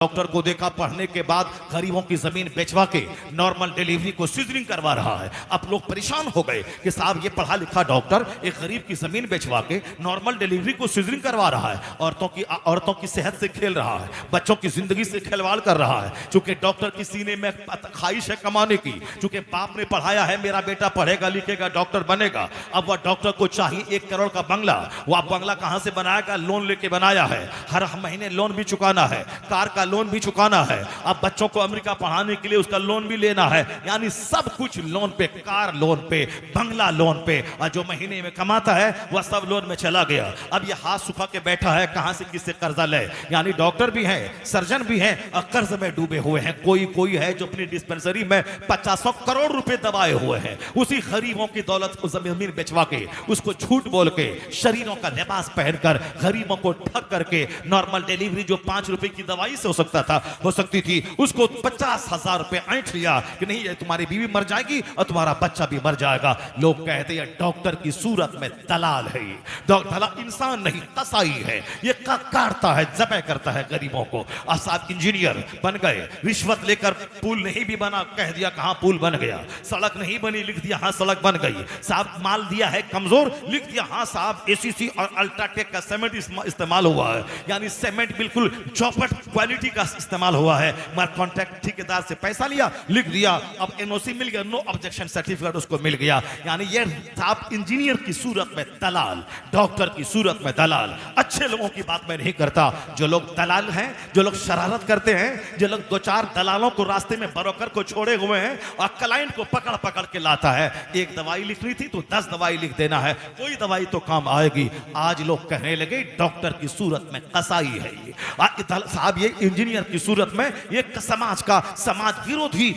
Doctor को देखा पढ़ने के बाद गरीबों की जमीन बेचवा के नॉर्मल डिलीवरी को सीजरिंग करवा रहा है। अब लोग परेशान हो गए कि साहब ये पढ़ा लिखा डॉक्टर एक गरीब की जमीन बेचवा के नॉर्मल डिलीवरी को सीजरिंग करवा रहा है, औरतों की सेहत से खेल रहा है, बच्चों की जिंदगी से खिलवाड़ कर रहा है। चूंकि डॉक्टर की सीने में ख्वाहिश है कमाने की, चूंकि बाप ने पढ़ाया है मेरा बेटा पढ़ेगा लिखेगा डॉक्टर बनेगा। अब वह डॉक्टर को चाहिए 1 करोड़ का बंगला। वह बंगला कहां से बनाएगा? लोन लेके बनाया है, हर महीने लोन भी चुकाना है, कार का लोन भी चुकाना है, अब बच्चों को अमेरिका पढ़ाने के लिए उसका लोन भी लेना है, यानी सब कुछ लोन पे, कार लोन पे, बंगला लोन पे, और जो महीने में कमाता है वह सब लोन में चला गया। अब ये हाथ सुखा के बैठा है, कहां से किससे कर्जा ले? यानी डॉक्टर भी है, सर्जन भी है और कर्ज में डूबे हुए हैं। कोई है जो अपनी डिस्पेंसरी में 50 करोड़ रुपए दबाए हुए हैं, उसी गरीबों की दौलत को जमीन बेचवा के, उसको झूठ बोल के, शरीरों का लिबास पहनकर गरीबों को ठग करके नॉर्मल डिलीवरी जो 5 रुपए की दवाई से हो सकती थी, उसको 50,000 रुपए ऐंठ लिया कि नहीं ये तुम्हारी बीवी मर जाएगी और तुम्हारा बच्चा भी मर जाएगा। लोग कहते हैं डॉक्टर की सूरत में दलाल है, ये दलाल इंसान नहीं कसाई है, ये काटता है, जबह करता है गरीबों को। और साहब इंजीनियर बन गए, रिश्वत लेकर पुल नहीं भी बना, कह दिया कहां पुल बन गया, सड़क नहीं बनी, लिख दिया हां सड़क बन गई, साहब माल दिया है कमजोर, लिख दिया हां साहब एसीसी और अल्ट्राटेक का सीमेंट इस्तेमाल हुआ है, यानी सीमेंट बिल्कुल चौपट क्वालिटी का इस्तेमाल हुआ है, मगर कॉन्ट्रैक्ट ठेकेदार से पैसा लिया, लिख दिया, अब एनओसी मिल गया, नो ऑब्जेक्शन सर्टिफिकेट उसको मिल गया। यानी ये साहब इंजीनियर की सूरत में दलाल, डॉक्टर की सूरत में दलाल। अच्छे लोगों की बात मैं नहीं करता, जो लोग दलाल हैं, जो लोग शरारत करते हैं, जो लोग 2-4 दलालों को रास्ते में ब्रोकर को छोड़े हुए हैं और क्लाइंट को पकड़ पकड़ के लाता है, एक दवाई लिखनी थी तो 10 दवाई लिख देना है, कोई दवाई तो काम आएगी। आज लोग कहने लगे डॉक्टर की सूरत में कसाई है ये साहब, ये इंजीनियर की सूरत में एक समाज विरोधी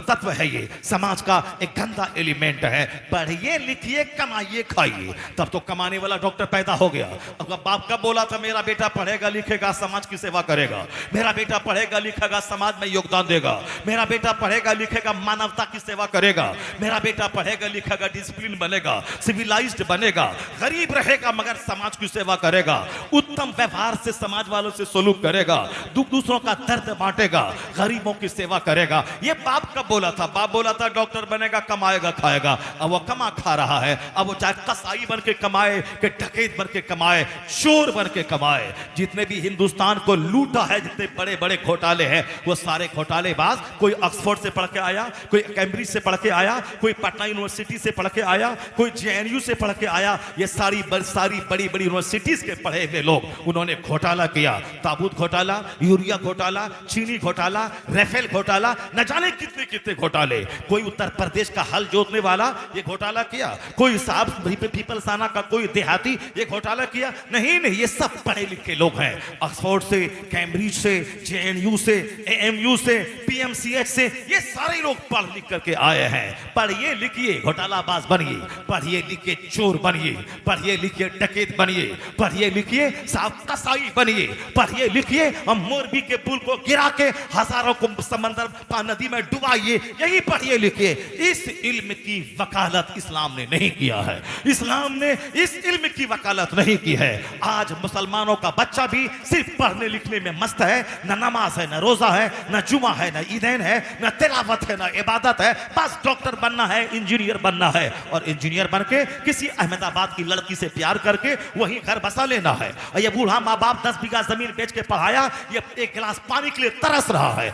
तत्व है, ये समाज का एक गंदा एलिमेंट है। पढ़िए लिखिए कमाइए खाइए, तब तो कमाने वाला डॉक्टर पैदा हो गया। अब बाप कब बोला था मेरा बेटा पढ़ेगा लिखेगा समाज की सेवा करेगा, मेरा बेटा पढ़ेगा लिखेगा समाज में योगदान देगा, मेरा बेटा पढ़ेगा लिखेगा मानवता की सेवा करेगा, मेरा बेटा पढ़ेगा लिखेगा डिसिप्लिन बनेगा, सिविलाइज्ड बनेगा, गरीब रहेगा मगर समाज की सेवा करेगा, उत्तम व्यवहार से समाज वालों से सलूक करेगा, दूसरों का दर्द बांटेगा, गरीबों की सेवा करेगा। ये बाप कब बोला था? बाप बोला था डॉक्टर बनेगा कमाएगा खाएगा, अब वो कमा खा रहा है। अब वो चाहे कसाई बन के कमाए कि डकैत बन के कमाए, चोर बन के कमाए, जितने भी हिंदुस्तान को लूटा है, जितने बड़े बड़े घोटाले हैं, वो सारे घोटालेबाज, कोई ऑक्सफोर्ड से पढ़ के आया, कोई कैम्ब्रिज से पढ़ के आया, कोई पटना यूनिवर्सिटी से पढ़ के आया, कोई जेएनयू से पढ़ के आया। ये सारी बड़ी बड़ी यूनिवर्सिटीज के पढ़े हुए लोग, उन्होंने घोटाला किया, ताबूत घोटाला, यूरिया घोटाला, चीनी घोटाला, रेफेल घोटाला, न जाने कितने कितने घोटाले। कोई उत्तर प्रदेश का हल जोतने वाला ये घोटाला किया, कोई साहब पीपलसाना का कोई देहाती ये घोटाला किया, नहीं, ये सब पढ़े लिखे लोग हैं, ऑक्सफोर्ड से, कैम्ब्रिज से, जेएनयू से, एएमयू से, पीएमसीएच से, ये सारे लोग पढ़ लिख करके आए हैं। पढ़िए लिखिए घोटालाबाज बनिए, पढ़िए लिखिए चोर बनिए, पढ़िए लिखिए डकैत बनिए, पढ़िए लिखिए साहब कसाई बनिए, पढ़िए लिखिए हम मोरबी के पुल को गिरा के हजारों को समंदर नदी में डुबाइए, यही पढ़िए लिखिए। इस इल्म की वकालत इस्लाम ने नहीं किया है, इस्लाम ने इस इल्म की वकालत नहीं की है। आज मुसलमानों का बच्चा भी सिर्फ पढ़ने लिखने में मस्त है, न नमाज है, न रोजा है, न जुमा है, न ईदैन है, न तिलावत है, न इबादत है, बस डॉक्टर बनना है, इंजीनियर बनना है, और इंजीनियर बन के किसी अहमदाबाद की लड़की से प्यार करके वहीं घर बसा लेना है। और ये बूढ़ा माँ बाप 10 बीघा जमीन बेच के पढ़ाया, ये एक गिलास पानी के लिए तरस रहा है,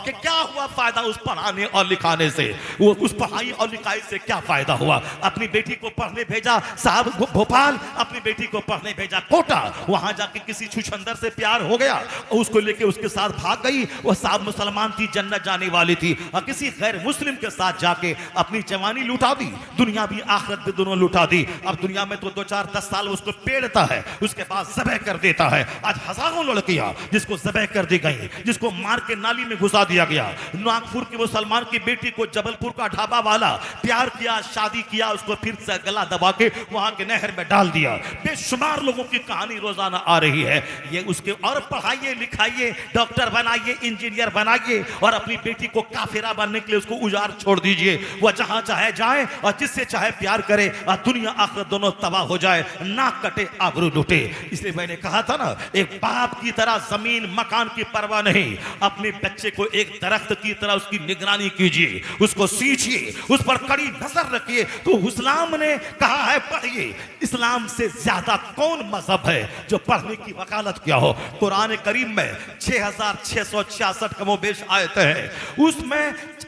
क्या हुआ फायदा उस पढ़ाने और लिखाने से? वो उस पढ़ाई और लिखाई से क्या फायदा हुआ? अपनी बेटी को पढ़ने भेजा साहब भोपाल, अपनी बेटी को पढ़ने भेजा कोटा, वहां जाके किसी छुछंदर से प्यार हो गया, उसको लेके उसके साथ भाग गई, वो साहब मुसलमान थी, जन्नत जाने वाली थी, और किसी गैर मुस्लिम के साथ जाके अपनी जवानी लुटा दी, दुनिया भी आखिरत भी दोनों लुटा दी। अब दुनिया में तो 2-4-10 साल उसको पेड़ता है, उसके बाद ज़बह कर देता है। आज हजारों लड़कियां जिसको ज़बह कर दी गई, जिसको मार के नाली में घुसा दिया गया, नागपुर के मुसलमान की बेटी को जबलपुर का ढाबा वाला प्यार किया, शादी किया, उसको फिर से गला दबा के वहां के नहर में डाल दिया। बेशुमार लोगों की कहानी रोजाना आ रही है। ये उसके और पढ़ाइए लिखाइए, डॉक्टर बनाइए, इंजीनियर बनाइए, और अपनी बेटी को काफिरा बनने के लिए उसको उजाड़ छोड़ दीजिए, वह जहां चाहे जाए और जिससे चाहे प्यार करे, और दुनिया आखिरत दोनों तबाह हो जाए, नाक कटे आबरू लुटे। इसलिए मैंने कहा था ना, एक बाप की तरह जमीन मकान आसमान की परवाह नहीं, अपने बच्चे को एक दरख्त की तरह उसकी निगरानी कीजिए, उसको सींचिए, उस पर कड़ी नजर रखिए। तो इस्लाम ने कहा है पढ़िए। इस्लाम से ज्यादा कौन मजहब है जो पढ़ने की वकालत किया हो? कुरान करीम में 6666 कमोबेश आयतें हैं, उसमें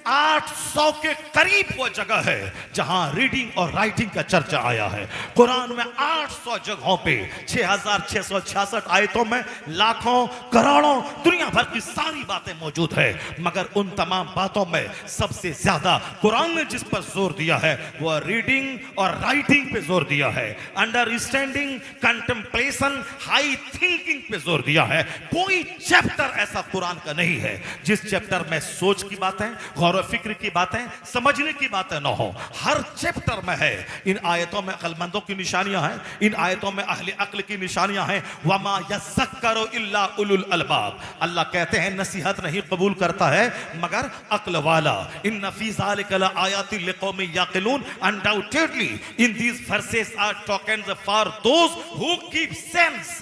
800 के करीब वो जगह है जहां रीडिंग और राइटिंग का चर्चा आया है। कुरान में 800 जगहों पे 6666 आयतों में लाखों करोड़ों दुनिया भर की सारी बातें मौजूद है, मगर उन तमाम बातों में सबसे ज्यादा कुरान ने जिस पर जोर दिया है वह रीडिंग और राइटिंग पे जोर दिया है, अंडरस्टैंडिंग, कंटेम्पलेशन, हाई थिंकिंग पे जोर दिया है। कोई चैप्टर ऐसा कुरान का नहीं है जिस चैप्टर में सोच की बातें, गौर व फिक्र की बातें, समझने की बातें न हो। हर चैप्टर में है। इन आयतों में अक्लमंदों की निशानियां हैं, इन आयतों में अहले अक्ल की निशानियां हैं। वमा यज़क्करु इल्ला उलुल अलबाब। अल्लाह कहते हैं नसीहत नहीं कबूल करता है मगर अक्ल वाला। इन्ना फी ज़ालिका लआयातिन लिक़ौमिन याक़िलून। Undoubtedly in these verses are tokens for those who keep sense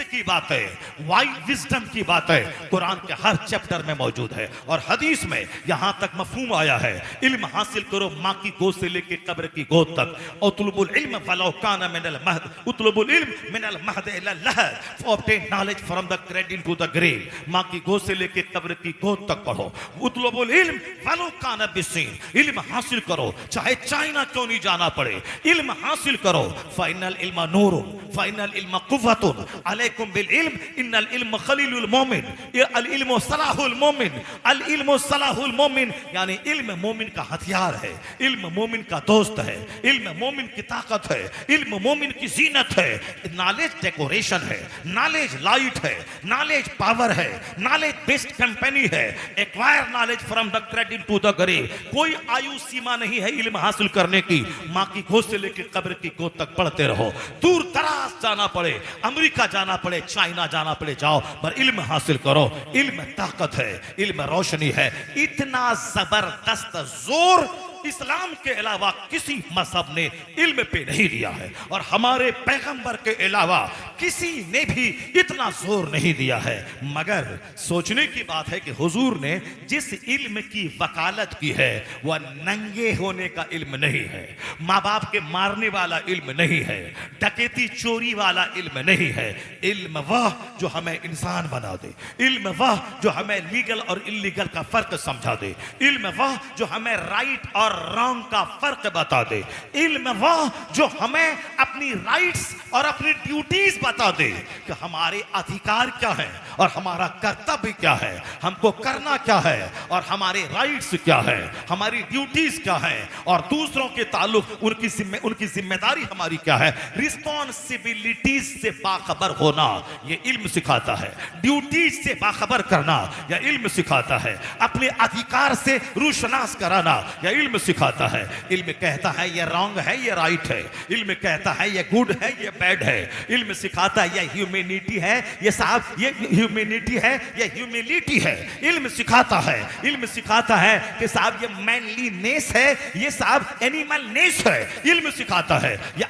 की बात है, वाइड विजडम की बात है, कुरान के हर चैप्टर में मौजूद है। और हदीस में यहां तक मफहूम आया है, इल्म हासिल करो मां की गोद से लेके कब्र की गोद तक। उतलुबुल इल्म वलौ काना मिनल महद, उतलुबुल इल्म मिनल महद इला लहद, obtain knowledge from the cradle to the grave. मां की गोद से लेके कब्र की गोद तक पढ़ो। उतलुबुल इल्म वलौ काना बिसीन, इल्म हासिल करो चाहे चाइना क्यों नहीं जाना पड़े, इल्म हासिल करो। फाइनल इल्म नूरुन, फाइनल इल्म कुव्वतुन अलैकुम बिल इल्म, इन्नल इल्म खलीलुल मोमिन, अल इल्म सलाहुल मोमिन, अल इल्म सलाहुल मोमिन। यानी इल्म मोमिन का हथियार है, इल्म मोमिन का दोस्त है, इल्म मोमिन की ताकत है, इल्म मोमिन की जीनत है। नॉलेज डेकोरेशन है, नॉलेज लाइट है, नॉलेज पावर है, नॉलेज बेस्ड कंपनी है। Acquire knowledge from the cradle to the grave. कोई आयु सीमा नहीं है इल्म हासिल करने की। मां की गोद से लेकर कब्र की गोद तक पढ़ते रहो। दूर दराज जाना पड़े, अमेरिका जाना पड़े, चाइना जाना पड़े, जाओ, पर इल्म हासिल करो। इल्म ताकत है, इल्म रोशनी है। इतना जबरदस्त जोर इस्लाम के अलावा किसी मजहब ने इल्म पे नहीं दिया है, और हमारे पैगंबर के अलावा किसी ने भी इतना जोर नहीं दिया है। मगर सोचने की बात है कि हुजूर ने जिस इल्म की वकालत की है वह नंगे होने का इल्म नहीं है, माँ बाप के मारने वाला इल्म नहीं है, डकैती चोरी वाला इल्म नहीं है। इल्म वह जो हमें इंसान बना दे, इल्म वह जो हमें लीगल और इलीगल का फर्क समझा दे, इल्म वह जो हमें राइट और रॉन्ग का फर्क बता दे, इल्म वह जो हमें अपनी राइट्स और अपनी ड्यूटीज बता दे कि हमारे अधिकार क्या है और हमारा कर्तव्य क्या है, हमको करना क्या है और हमारे राइट्स क्या है, हमारी ड्यूटीज क्या है, और दूसरों के ताल्लुक उनकी जिम्मेदारी हमारी क्या है। रिस्पॉन्सिबिलिटीज से बाखबर होना यह इल्म सिखाता है, ड्यूटीज से बाखबर करना यह इल्म सिखाता है, अपने अधिकार से रूशनास कराना यह इल्म सिखाता है। इल्म कहता है ये रॉन्ग है, ये राइट है, इल्म कहता है ये गुड है, ये बैड है, इल्म सिखाता है ये ह्यूमैनिटी है, ये साहब ये ह्यूमैनिटी है, ये ह्यूमिलिटी है। इल्म सिखाता है, इल्म सिखाता है कि साहब ये मैनलीनेस है, ये साहब एनिमलनेस है। इल्म सिखाता है ये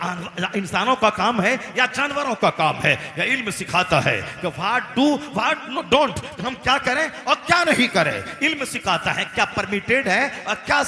इंसानों का काम है या जानवरों का काम है। यह इल्म सिखाता है कि व्हाट डू व्हाट डोंट, हम क्या करें और क्या नहीं करें। इल्म सिखाता है क्या परमिटेड है और क्या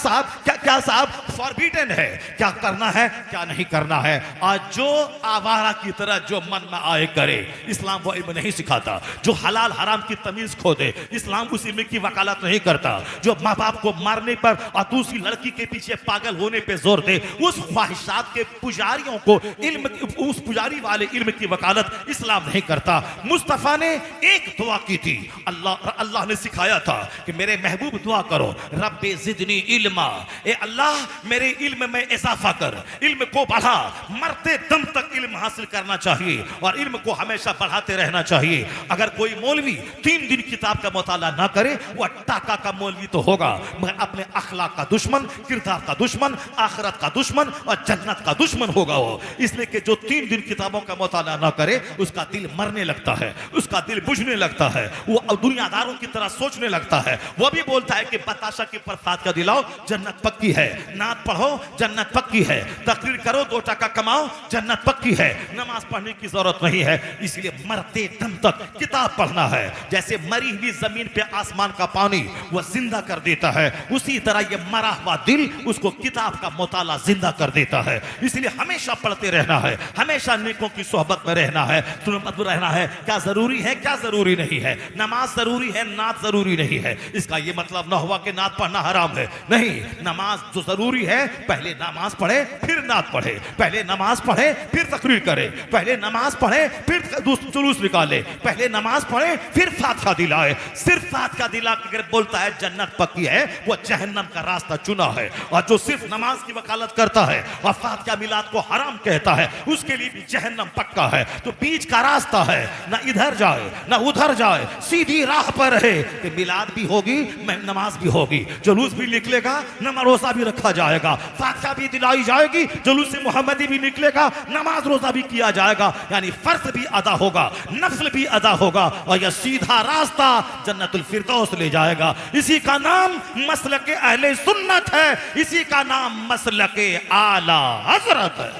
साहब फॉरबिडन है, क्या करना है क्या नहीं करना है। आज जो आवारा की तरह जो मन में आए करे, इस्लाम वो इल्म नहीं सिखाता। जो हलाल हराम की तमीज खो दे, इस्लाम उस इल्म की वकालत नहीं करता। जो माँ बाप को मारने पर और दूसरी लड़की के पीछे पागल होने पे जोर दे, उस ख्वाहिशात के पुजारियों को इल्म, उस पुजारी वाले इल्म की वकालत इस्लाम नहीं करता। मुस्तफा ने एक दुआ की थी, अल्लाह ने सिखाया था कि मेरे महबूब दुआ करो, रब्बे जिदनी इल्मा, ए अल्लाह मेरे इल्म में इजाफा कर, इल्म को बढ़ा। मरते दम तक इल्म हासिल करना चाहिए और इल्म को हमेशा बढ़ाते रहना चाहिए। अगर कोई मौलवी 3 दिन किताब का मुताला ना करे वह टाका का मौलवी तो होगा मगर अपने अखलाक का दुश्मन, किरदार का दुश्मन, आखिरत का दुश्मन और जन्नत का दुश्मन होगा वो। इसलिए कि जो 3 दिन किताबों का मुताला ना करे उसका दिल मरने लगता है, उसका दिल बुझने लगता है, वो दुनियादारों की तरह सोचने लगता है। वो भी बोलता है कि बताशा के प्रसाद का दिलाओ, जन्नत पक्की है, नात पढ़ो जन्नत पक्की है, तकरीर करो 2 टका कमाओ जन्नत पक्की है, नमाज पढ़ने की जरूरत नहीं है। इसलिए मरते दम तक किताब पढ़ना है। जैसे मरी हुई जमीन पे आसमान का पानी वह जिंदा कर देता है, उसी तरह ये मरा हुआ दिल उसको किताब का मुताला जिंदा कर देता है। इसलिए हमेशा पढ़ते रहना है, हमेशा नेकों की सोहबत में रहना है, सुन्नत में रहना है। क्या जरूरी है, क्या जरूरी नहीं है। नमाज जरूरी है, नात जरूरी नहीं है। इसका ये मतलब न हुआ कि नात पढ़ना हराम है, नहीं। नमाज जो जरूरी है, पहले नमाज पढ़े फिर नात पढ़े, पहले नमाज पढ़े फिर तकरीर करे, पहले नमाज पढ़े फिर जुलूस निकाले, पहले नमाज पढ़े फिर फातिहा दिलाए। सिर्फ फातिहा दिला के अगर बोलता है जन्नत पक्की है, वो जहन्नम का रास्ता चुना है। और जो सिर्फ नमाज की वकालत करता है और फातिहा मिलाद को हराम कहता है, उसके लिए भी जहन्नम पक्का है। तो बीच का रास्ता है, ना इधर जाए ना उधर जाए, सीधी राह पर रहे कि मिलाद भी होगी, नमाज भी होगी, जुलूस भी निकलेगा, नमाज रोजा भी रखा जाएगा, फातिहा भी दिलाई जाएगी, जुलूस मोहम्मदी भी निकलेगा, नमाज रोजा भी किया जाएगा। यानी फर्ज भी अदा होगा, नफ्ल भी अदा होगा, और यह सीधा रास्ता जन्नतुल फिरदौस ले जाएगा। इसी का नाम मसलके अहले सुन्नत है, इसी का नाम मसलके आला हजरत है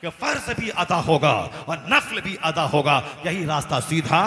कि फर्ज भी अदा होगा और नफ्ल भी अदा होगा। यही रास्ता सीधा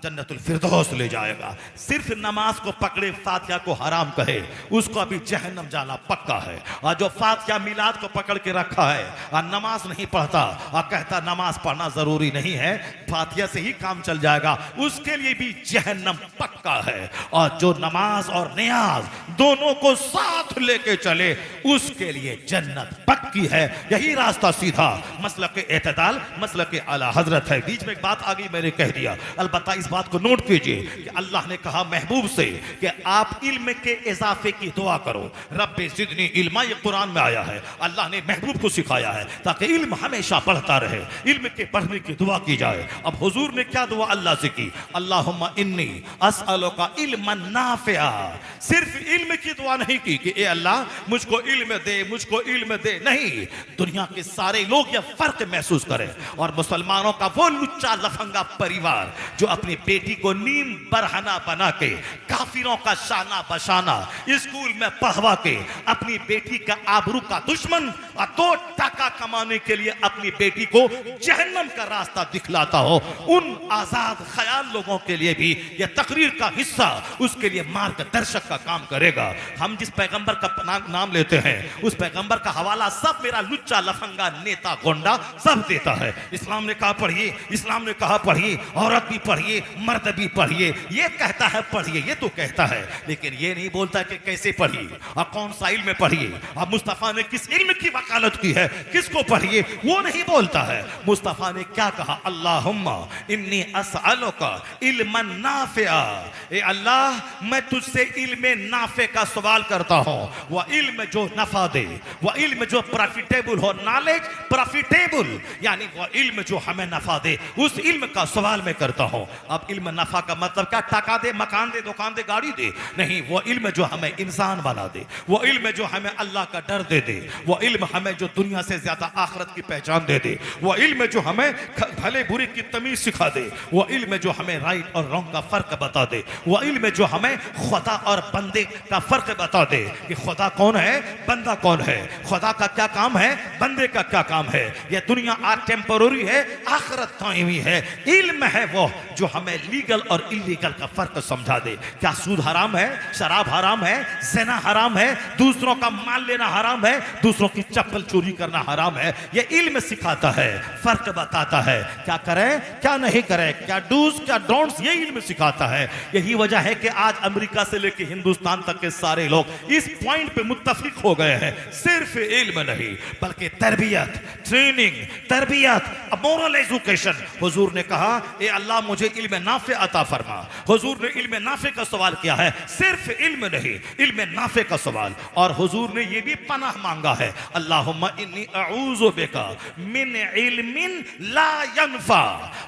जन्नतुल फिरदौस ले जाएगा। सिर्फ नमाज को पकड़े फातिहा को हराम कहे, उसको अभी जहन्नम जाना पक्का है। और जो फातिहा मिलाद को पकड़ के रखा है और नमाज नहीं पढ़ता और कहता नमाज पढ़ना जरूरी नहीं है, फातिहा से ही काम चल जाएगा, उसके लिए भी जहन्नम पक्का है। और जो नमाज और नियाज दोनों को साथ लेके चले, उसके लिए जन्नत पक्की है। यही रास्ता सीधा मसलके एतदाल, मसलके आला हजरत है। बीच में एक बात आ गई, मैंने कह दिया। अलबत्ता इस बात को नोट कीजिए कि अल्लाह ने कहा महबूब से कि आप इल्म के इजाफे की दुआ करो, रब्बे ज़िदनी इल्मा, ये कुरान में आया है। अल्लाह ने महबूब को सिखाया है ताकि इल्म हमेशा बढ़ता रहे, इल्म के बढ़ने की दुआ की जाए। अब हुजूर ने क्या दुआ अल्लाह से की? अल्लाहुम्मा इन्नी अस्अलुका इल्मन नाफिआ। सिर्फ इल्म की दुआ नहीं की कि ए अल्लाह मुझको इल्म दे, मुझको इल्म दे, नहीं। दुनिया के सारे लोग यह फर्क महसूस करें, और मुसलमानों का वो लुच्चा लफंगा परिवार जो अपनी बेटी को नीम बरहना बना के काफिरों का शाना बशाना स्कूल में पढ़वा के अपनी बेटी का आबरू का दुश्मन और 2 टका कमाने के लिए अपनी बेटी को जहन्नम का रास्ता दिखलाता हो, उन आजाद ख्याल लोगों के लिए भी यह तकरीर का हिस्सा उसके लिए मार्गदर्शक का काम करेगा। हम जिस पैगंबर का नाम लेते हैं, उस पैगंबर का हवाला सब मेरा लुच्चा लफंगा नेता गोंडा सब देता है। इस्लाम ने कहा पढ़िए, इस्लाम ने कहा पढ़िए, औरत भी पढ़िए, मर्द भी पढ़िए। ये कहता है पढ़िए, ये तो कहता है, लेकिन ये नहीं बोलता कि कैसे पढ़िए और कौन सा इल्म पढ़िए। अब मुस्तफा ने किस इल्म की वकालत की है, किसको पढ़िए, वो नहीं बोलता है। मुस्तफा ने क्या कहा? अल्लाहुम्मा इन्नी अस्अलुका इल्मन नाफिआ। ए अल्लाह मैं तुझसे इल्म नाफे का सवाल करता हूं, वह इल्म जो नफा दे, वह इल्म जो प्रॉफिटेबल हो, नॉलेज प्रॉफिटेबल, यानी वह इल्म जो हमें नफा दे, उस इल्म का सवाल मैं करता हूं। अब इल्म नफा का मतलब क्या? टका दे, मकान दे, दुकान दे, गाड़ी दे, नहीं। वो इल्म जो हमें इंसान बना दे, वो इल्म जो हमें अल्लाह का डर दे दे, वो इल्म हमें जो दुनिया से ज्यादा आखिरत की पहचान दे दे, वो इल्म जो हमें भले बुरे की तमीज सिखा दे, वो इल्म जो हमें राइट और रॉन्ग का फर्क बता दे, वो इल्म जो हमें खुदा और बंदे का फर्क बता दे कि खुदा कौन है, बंदा कौन है, खुदा का क्या काम है, बंदे का क्या काम है। यह दुनिया आज टेम्पररी है, आखिरत कायमी है। इल्म है वो जो हमें लीगल और इलीगल का फर्क समझा दे। क्या सूद हराम है, शराब हराम है, ज़िना हराम है, दूसरों का माल लेना हराम है, दूसरों की चप्पल चोरी करना हराम है। यह इल्म सिखाता है, फर्क बताता है, क्या करें क्या नहीं करें, क्या डूज क्या डोंट्स, ये इल्म सिखाता है। यही वजह है कि आज अमेरिका से लेकर हिंदुस्तान तक के सारे लोग इस पॉइंट पे मुत्तफिक हो गए हैं, सिर्फ इल्म नहीं बल्कि तरबियत, ट्रेनिंग, तरबियत, मोरल एजुकेशन। हुजूर ने कहा ए अल्लाह मुझे इल्म नाफे अता फरमा। हुजूर ने इल्म नाफे का सवाल किया है, सिर्फ इल्म नहीं, इल्म नाफे का सवाल। और हुजूर ने ये भी पनाह मांगा है, अल्लाहुम्मा इन्नी अऊज़ु बिका मिन इल्मिन ला यनफा।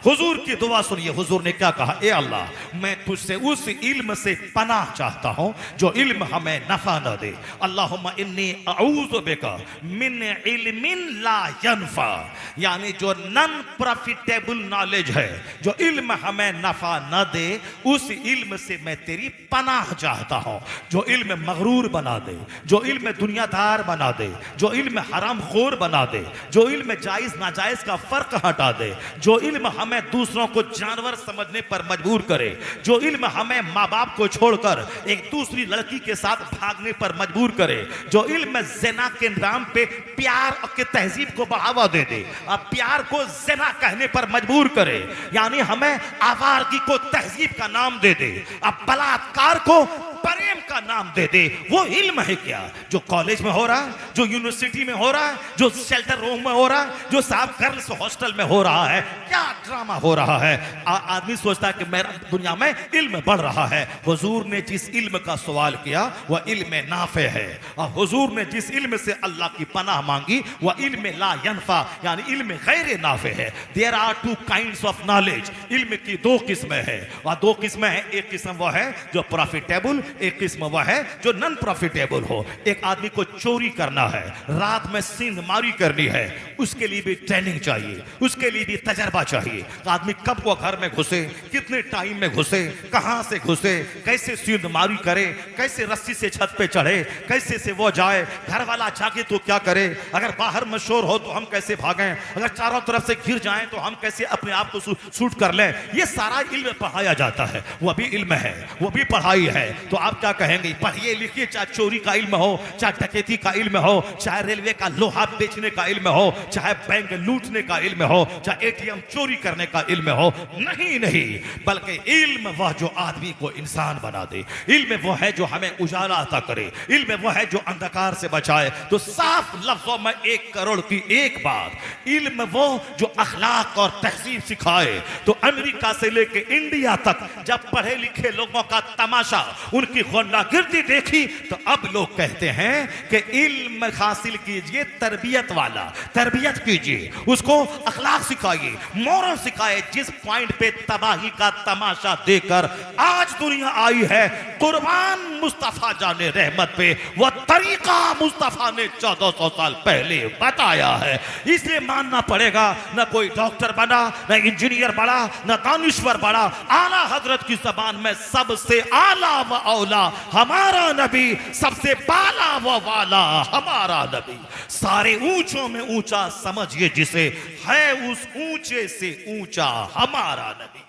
हुजूर की दुआ सुनिए, हुजूर ने क्या कहा, ए अल्लाह मैं तुझसे उस इल्म से पनाह चाहता हूं जो इल्म हमें नफा न दे। अल्लाहुम्मा इन्नी अऊज़ु बिका मिन इल्मिन ला यनफा, यानी जो नॉन प्रॉफिटेबल नॉलेज है, जो इल्म हमें नफा न दे, उस इल्म से मैं तेरी पनाह चाहता हूं। जो इल्म मगरूर बना दे, जो इल्म दुनियादार बना दे, जो इल्म हराम खोर बना दे, जो इल्म जायज नाजायज का फर्क हटा दे, जो इल्म हमें दूसरों को जानवर समझने पर मजबूर करे, जो इल्म हमें माँ बाप को छोड़कर एक दूसरी लड़की के साथ भागने पर मजबूर करे, जो इल्म ज़िना के नाम पे प्यार के तहजीब को बढ़ावा दे दे, अब प्यार को ज़िना कहने पर मजबूर करे, यानी हमें आवारगी को तहजीब का नाम दे दे, अब बलात्कार को प्रेम का नाम दे दे, वो इल्म है क्या? जो कॉलेज में हो रहा है, जो यूनिवर्सिटी में हो रहा है, जो शेल्टर रूम में हो रहा है, जो साहब गर्ल्स हॉस्टल में हो रहा है, क्या ड्रामा हो रहा है। आदमी सोचता है कि मेरा दुनिया में इल्म बढ़ रहा है। हुजूर ने जिस इल्म का सवाल किया वह इल्म नाफे है, और हुजूर ने जिस इल्म से अल्लाह की पनाह मांगी वह इल्म ला यनफा, यानी इल्म गैर नाफे है। There are two kinds of knowledge, इल्म की दो किस्में हैं, और दो किस्में हैं, एक किस्म वह है जो प्रॉफिटेबल, एक किस्म वह है जो नॉन प्रॉफिटेबल हो। एक आदमी को चोरी करना है, रात में सींधमारी करनी है, उसके लिए भी ट्रेनिंग चाहिए, उसके लिए भी तजर्बा चाहिए। आदमी कब वो घर में घुसे, कितने टाइम में घुसे, कहां से घुसे, कैसे सींधमारी करे, कैसे रस्सी से छत पे चढ़े, कैसे से वो जाए, घर वाला जागे तो क्या करे, अगर बाहर में शोर हो तो हम कैसे भागें, अगर चारों तरफ से घिर जाएं तो हम कैसे अपने आप को शूट कर लें। ये सारा इल्म पढ़ाया जाता है, वह भी इल्म है, वो भी पढ़ाई है। तो आप क्या कहेंगे, पढ़िए लिखिए, चाहे चोरी का इल्म हो, चाहे डकैती का इल्म हो, चाहे रेलवे का लोहा बेचने का इल्म हो, चाहे बैंक लूटने का इल्म हो, चाहे एटीएम चोरी करने का इल्म हो, नहीं नहीं, बल्कि इल्म वह जो आदमी को इंसान बना दे, इल्म वो है जो हमें उजाला अता करे, इल्म वो है जो अंधकार से बचाए। तो साफ लफ्जों में 1 करोड़ की एक बात, इल्म वो जो अखलाक और तहजीब सिखाए। तो अमेरिका से लेके इंडिया तक जब पढ़े लिखे लोगों का तमाशा, उनकी गुंडागिर्दी देखी, तो अब लोग कहते हैं कि इल्म हासिल कीजिए, तरबियत वाला, तरबियत कीजिए, उसको अखलाक सिखाइए, मोरल सिखाए। जिस पॉइंट पे तबाही का तमाशा देकर आज दुनिया आई है, कुर्बान मुस्तफा जाने रहमत पे, वह तरीका मुस्तफा ने 1400 साल पहले बताया है। इसलिए मानना पड़ेगा, न कोई डॉक्टर बना, न इंजीनियर बड़ा, न दानिश्वर बड़ा, आला हजरत की जबान में सबसे आला व औला हमारा नबी, सबसे बाला व वाला हमारा नबी। सारे ऊंचों में ऊंचा समझिए जिसे, है उस ऊंचे से ऊंचा हमारा नबी।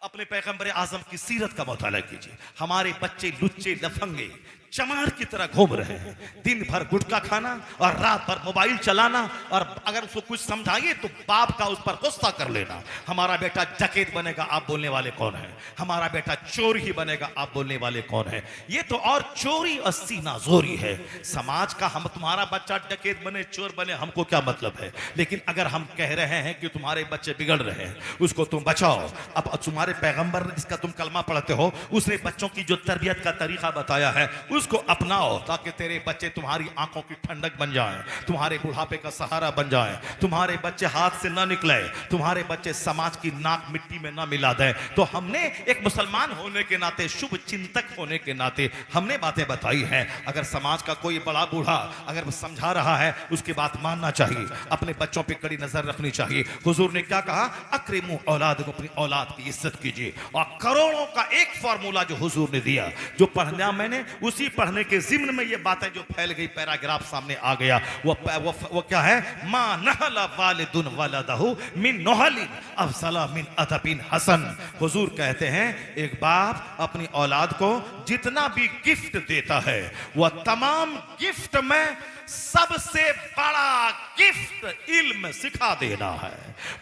अपने पैगंबर आजम की सीरत का मुताला कीजिए। हमारे बच्चे लुच्चे लफंगे चमार की तरह घूम रहे हैं, दिन भर गुटखा खाना और रात भर मोबाइल चलाना, और अगर उसको कुछ समझाइए तो बाप का उस पर गुस्सा कर लेना। हमारा बेटा डकैत बनेगा, आप बोलने वाले कौन है? हमारा बेटा चोर ही बनेगा, आप बोलने वाले कौन है? ये तो और चोरी और सीना जोरी है समाज का। हम तुम्हारा बच्चा डकैत बने, चोर बने, हमको क्या मतलब है? लेकिन अगर हम कह रहे हैं कि तुम्हारे बच्चे बिगड़ रहे हैं, उसको तुम बचाओ। अब तुम्हारे पैगंबर जिसका तुम कलमा पढ़ते हो, उसने बच्चों की जो तरबियत का तरीका बताया है उसको अपनाओ, ताकि तेरे बच्चे तुम्हारी आंखों की ठंडक बन जाएं, तुम्हारे बुढ़ापे का सहारा बन जाएं, तुम्हारे बच्चे हाथ से ना निकले, तुम्हारे बच्चे समाज की नाक मिट्टी में ना मिला दें। तो हमने एक मुसलमान होने के नाते, शुभ चिंतक होने के नाते हमने बातें बताई हैं। अगर समाज का कोई बड़ा बूढ़ा अगर समझा रहा है, उसकी बात मानना चाहिए, अपने बच्चों पर कड़ी नजर रखनी चाहिए। हुजूर ने क्या कहा, अक्रिमू औलाद को, अपनी औलाद की इज्जत कीजिए। और करोड़ों का एक फार्मूला जो हुजूर ने दिया, जो पढ़ना मैंने उसी पढ़ने के जिम्न में ये बातें जो फैल गई, पैराग्राफ सामने आ गया। वो क्या है, मा नहला वालिदुन वलदहु मिन नहलिन अफसला मिन अदबिन हसन। हुजूर कहते हैं, एक बाप अपनी औलाद को जितना भी गिफ्ट देता है, वह तमाम गिफ्ट में सबसे बड़ा गिफ्ट इल्म सिखा देना है,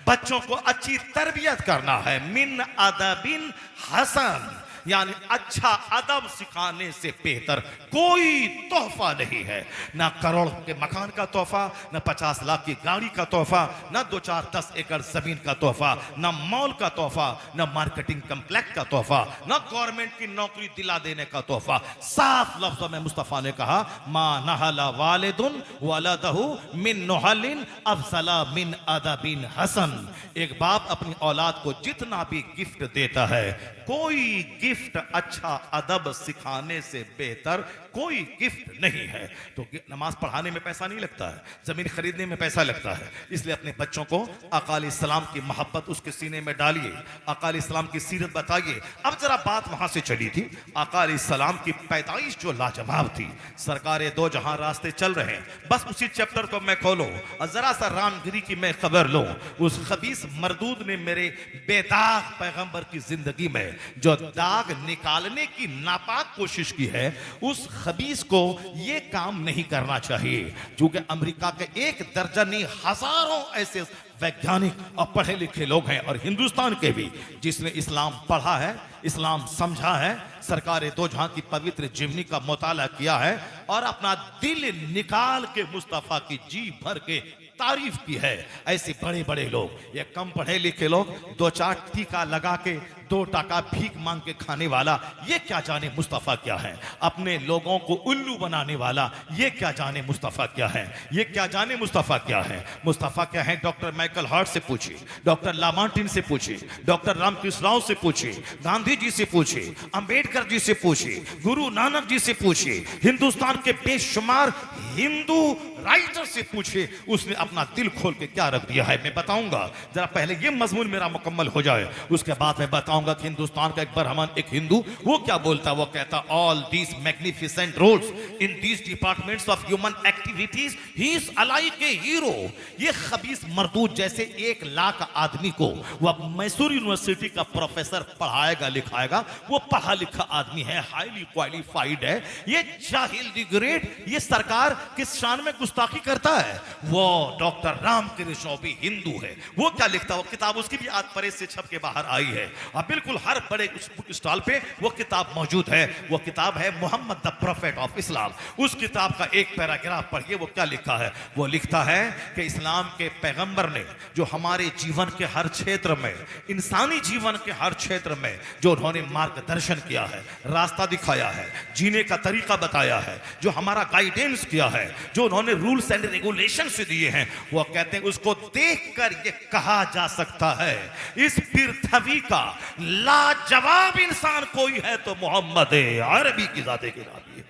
बच्चों को अच्छी तरबियत करना है। मिन अदबिन हसन, यानी अच्छा अदब सिखाने से बेहतर कोई तोहफा नहीं है। ना करोड़ के मकान का तोहफा, ना 50 लाख की गाड़ी का तोहफा, ना 2-4-10 एकड़ जमीन का तोहफा, ना मॉल का तोहफा, ना मार्केटिंग कम्प्लेक्स का तोहफा, ना गवर्नमेंट की नौकरी दिला देने का तोहफा। साफ लफ्जों में मुस्तफा ने कहा, मा नहला वालिदुन वलदहु मिन नुहलिन अफसला मिन अदबिन हसन। एक बाप अपनी औलाद को जितना भी गिफ्ट देता है, कोई गिफ्ट अच्छा अदब सिखाने से बेहतर कोई गिफ्ट नहीं है। तो नमाज पढ़ाने में पैसा नहीं लगता है, जमीन खरीदने में पैसा लगता है। इसलिए अपने बच्चों को आका अलैहिस्सलाम की मोहब्बत उसके सीने में डालिए, आका अलैहिस्सलाम की सीरत बताइए। अब जरा बात वहां से चली थी, आका अलैहिस्सलाम की पैदाइश जो लाजवाब थी, सरकारे दो जहां रास्ते चल रहे हैं, बस उसी चैप्टर को मैं खोलो और जरा सा रामगिरी की मैं खबर लो। उस खबीस मरदूद ने मेरे बेदाग पैगंबर की जिंदगी में जो दाग निकालने की नापाक कोशिश की है, उस खबीस को यह काम नहीं करना चाहिए। क्योंकि अमेरिका के 1 दर्जन नहीं, हजारों ऐसे वैज्ञानिक और पढ़े लिखे लोग हैं, और हिंदुस्तान के भी, जिसने इस्लाम पढ़ा है, इस्लाम समझा है, सरकार दो जहां की पवित्र जीवनी का मुताला किया है और अपना दिल निकाल के मुस्तफा की जी भर के तारीफ की है। ऐसे बड़े बड़े लोग, ये कम पढ़े लिखे लोग, 2-4 टीका लगा के 2 टका भीख मांग के खाने वाला, ये क्या जाने मुस्तफा क्या है। अपने लोगों को उल्लू बनाने वाला, ये क्या जाने मुस्तफा क्या है। ये क्या जाने मुस्तफा क्या है। मुस्तफा क्या है, डॉक्टर माइकल हार्ट से पूछिए, डॉक्टर लामार्टिन से पूछिए, डॉक्टर रामकृष्ण राव से पूछिए, गांधी जी से पूछिए, अंबेडकर जी से पूछिए, गुरु नानक जी से पूछिए, हिंदुस्तान के बेशुमार हिंदू राइटर से पूछिए, उसने अपना दिल खोल के क्या रख दिया है। मैं बताऊंगा, जरा पहले ये मजमून मेरा मुकम्मल हो जाए, उसके बाद मैं बताऊंगा कि हिंदुस्तान का एक ब्राह्मण, एक हिंदू, वो क्या बोलता। वो कहता, all these magnificent roles in these departments of human activities he is alike a hero. ये खबीस मरदूद जैसे 1 लाख आदमी को वो मैसूर यूनिवर्सिटी का प्रोफेसर पढ़ाएगा लिखाएगा, वो पढ़ा लिखा आदमी है, हाईली क्वालिफाइड है। ये जाहिल द ग्रेट, ये सरकार किस शान में गुस्ताखी करता है। वो डॉक्टर रामकृष्ण भी हिंदू है, वो क्या लिखता, वो किताब उसकी भी आज प्रेस से छप के बाहर आई है और बिल्कुल हर बड़े बुक स्टॉल पे वो किताब मौजूद है। वो किताब है Mohammad the prophet of Islam. उस किताब का एक पैराग्राफ पढ़िए, वो क्या लिखा है। वो लिखता है कि इस्लाम के पैगंबर ने जो हमारे जीवन के हर क्षेत्र में, इंसानी जीवन के हर क्षेत्र में जो उन्होंने मार्गदर्शन किया है, रास्ता दिखाया है, जीने का तरीका बताया है, जो हमारा गाइडेंस किया है, जो उन्होंने रूल्स एंड रेगुलेशन से दिए हैं, वो कहते हैं उसको देखकर ये कहा जा सकता है इस पृथ्वी का लाजवाब इंसान कोई है तो मोहम्मद अरबी की जाते की नाम है।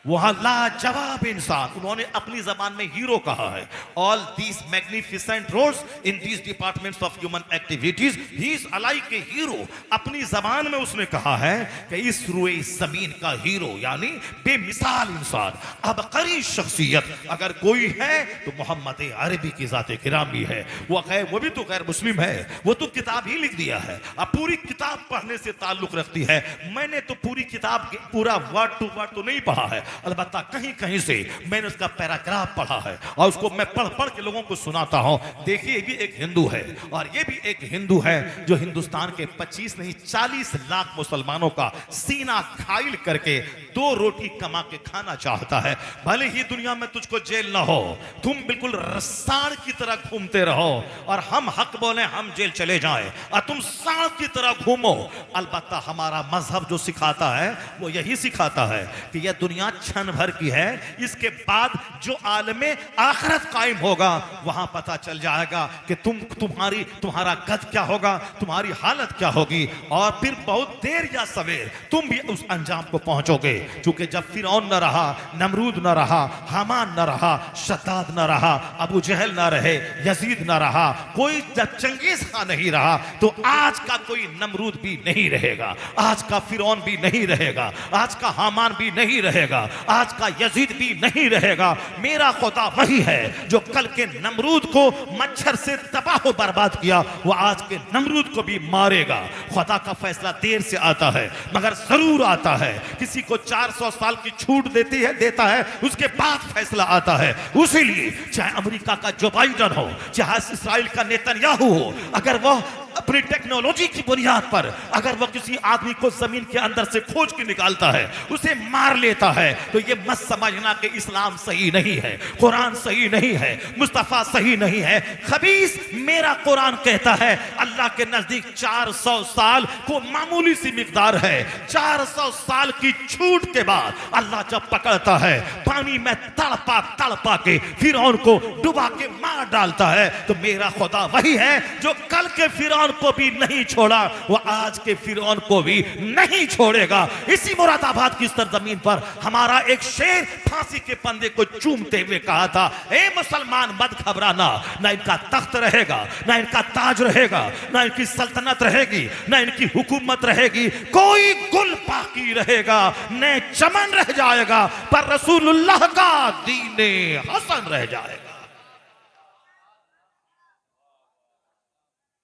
वहां लाजवाब इंसान, उन्होंने अपनी जबान में हीरो कहा है। All these magnificent roles in these departments of human activities he is alike a hero. अपनी जबान में उसने कहा है कि इस रुए जमीन का हीरो यानी बेमिसाल इंसान, अबकरी शख्सियत अगर कोई है तो मोहम्मद अरबी की जाते किरामी है। वो भी तो गैर मुस्लिम है, वो तो किताब ही लिख दिया है। अब पूरी किताब पढ़ने से ताल्लुक रखती है। मैंने तो पूरी किताब पूरा वर्ड टू वर्ड तो नहीं पढ़ा है, अलबत्ता कहीं कहीं से मैंने उसका पैराग्राफ पढ़ा है और उसको मैं पढ़ पढ़ के लोगों को सुनाता हूं। देखिए, ये भी एक हिंदू है और ये भी एक हिंदू है जो हिंदुस्तान के 25 नहीं 40 लाख मुसलमानों का सीना घायल करके 2 रोटी कमा के खाना चाहता है। भले ही दुनिया में तुझको जेल ना हो, तुम बिल्कुल रस्साड़ की तरह घूमते रहो और हम हक बोले हम जेल चले जाएं और तुम सांड की तरह घूमो। अलबत्ता हमारा मजहब जो सिखाता है वो यही सिखाता है कि यह दुनिया क्षण भर की है, इसके बाद जो आलमे आखिरत कायम होगा वहां पता चल जाएगा कि तुम्हारा कद क्या होगा, तुम्हारी हालत क्या होगी और फिर बहुत देर या सवेर तुम भी उस अंजाम को पहुंचोगे। क्योंकि जब फिरौन न रहा, नमरूद न रहा, हामान न रहा, शद्दाद न रहा, अबू जहल न रहे, यजीद न रहा, कोई जब चंगेज खान नहीं रहा तो आज का कोई नमरूद भी नहीं रहेगा, आज का फिरौन भी नहीं रहेगा, आज का हामान भी नहीं रहेगा, आज का यजीद भी नहीं रहेगा। मेरा खुदा वही है जो कल के नमरूद को मच्छर से तबाह बर्बाद किया, वो आज के नमरूद को भी मारेगा। खुदा का फैसला देर से आता है मगर जरूर आता है। किसी को 400 साल की छूट देता है, उसके बाद फैसला आता है। उसीलिए चाहे अमेरिका का जो बाइडन हो, चाहे इसराइल का नेतन्याहू हो, अगर वह अपनी टेक्नोलॉजी की बुनियाद पर अगर वो किसी आदमी को जमीन के अंदर से खोज के निकालता है, उसे मार लेता है, तो ये मत समझना कि इस्लाम सही नहीं है, कुरान सही नहीं है, मुस्तफा सही नहीं है। खबीस मेरा कुरान कहता है अल्लाह के नजदीक 400 साल को मामूली सी मिकदार है। 400 साल की छूट के बाद अल्लाह जब पकड़ता है, पानी में तड़पा तड़पा के फिरौन को डुबा के मार डालता है, तो मेरा खुदा वही है जो कल के फिरौन को भी नहीं छोड़ा, वो आज के फिरौन को भी नहीं छोड़ेगा। इसी मुरादाबाद की सरजमीन पर हमारा एक शेर फांसी के पंदे को चूमते हुए कहा था, ए मुसलमान मत घबराना, ना इनका तख्त रहेगा, ना इनका ताज रहेगा, ना इनकी सल्तनत रहेगी, ना इनकी हुकूमत रहेगी, कोई गुल बाकी रहेगा, न चमन रह जाएगा, पर रसूलुल्लाह का दीने हसन रह जाएगा।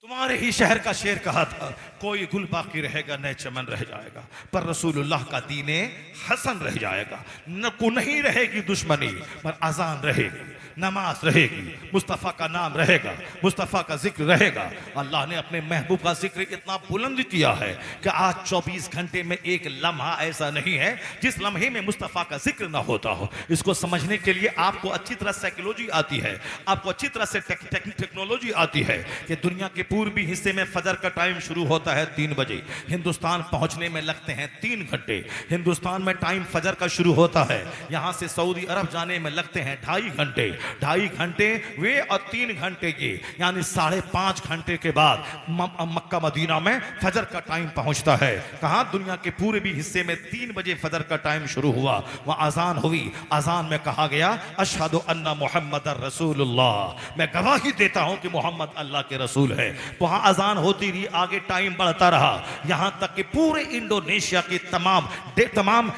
तुम्हारे ही शहर का शेर कहा था, कोई गुल बाकी रहेगा न चमन रह जाएगा, पर रसूलुल्लाह का दीने हसन रह जाएगा। न को नहीं रहेगी दुश्मनी, पर अजान रहेगी, नमाज रहेगी, मुस्तफ़ा का नाम रहेगा, मुस्तफ़ा का जिक्र रहेगा। अल्लाह ने अपने महबूब का जिक्र इतना बुलंद किया है कि आज 24 घंटे में एक लम्हा ऐसा नहीं है जिस लम्हे में मुस्तफ़ा का जिक्र ना होता हो। इसको समझने के लिए आपको अच्छी तरह साइकोलॉजी आती है, आपको अच्छी तरह से टेक्नोलॉजी आती है कि दुनिया के पूर्वी हिस्से में फजर का टाइम शुरू होता है 3 बजे, हिंदुस्तान पहुंचने में लगते हैं 3 घंटे। हिंदुस्तान में टाइम फजर का शुरू होता है, यहां से सऊदी अरब जाने में लगते हैं 2.5 घंटे। 2.5 घंटे वे और 3 घंटे ये, यानी 5.5 घंटे के बाद मक्का मदीना में फजर का टाइम पहुंचता है। कहां? दुनिया के पूर्वी हिस्से में 3 बजे फजर का टाइम शुरू हुआ, वहां अजान हुई। अजान में कहा गया अशहदु अन्ना मुहम्मदर रसूलुल्लाह, मैं गवाही देता हूं कि मोहम्मद अल्लाह के रसूल है। वहां अजान होती रही, आगे टाइम बढ़ता रहा, यहां तक कि पूरे इंडोनेशिया की तमाम